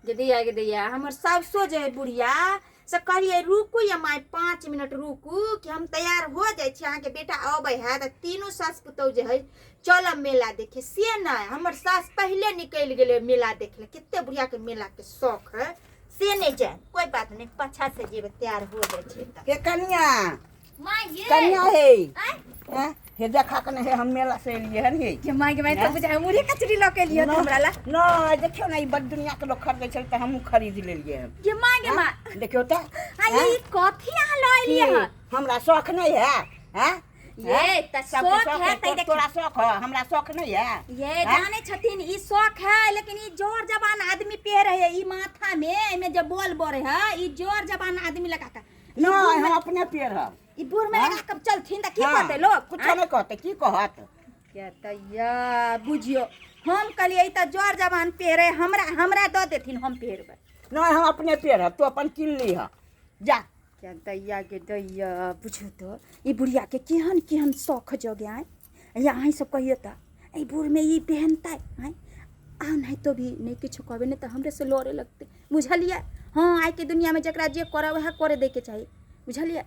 गे दैया हमर सासो जे है बुढ़िया से कहलिए रुकू या माय 5 मिनट रुकू कि हम तैयार हो जाए छी अहाँ के बेटा आबे है त तीनों सास पुतौ जे है चल मेला देखे से ना हमर सास पहले निकल गेले मेला देखे कितने बुढ़िया के मेला के शौक है से नहीं जाए कोई बात नहीं पछा से जेब तैयार हो जाए छे त के कनिया मां ये कनिया है हे देखा कने हे हम मेला से लिए हन हे के मां तो बुझा मुरी कचरी ल के लिए हमरा ला ना देखियो ना ई बड़ दुनिया के लोग खरीदै छै त हमहु खरीद लेलिए हम के मां देखियो त हां ये कथी यहाँ ल लिए ह हमरा शौक नहीं है हैं ये त शौक है त देख तोरा शौक है हमरा शौक नहीं है ये जाने छथिन ई शौक है लेकिन ई जोर जबान आदमी पे रहे ई माथा में जब बोल बोरे है ई जोर जबान आदमी लगा का ना हम अपने पेड़ है ई बुढ़ में लगा कब चलथिन त की कहते लोग कुछ नहीं कहते की कहत क्या तैया बुझियो हम कहलिए त जोर जबान पेरे हमरा द देथिन हम पेरबे ना हम अपने पेड़ है तू अपन किन ली है जा क्या दैया गे दैया बुझो तो ई बुढ़िया के केहन केहन शौक जगे आए या अहीं सब कहियो त ई बुढ़ में ई पहनता है आ नहीं तो भी नहीं कुछ कहबे नहीं तो हमरे से लड़े लगते बुझलिए हाँ आज के दुनिया में जकरा जे करे वह करे दे के चाहिए बुझलिए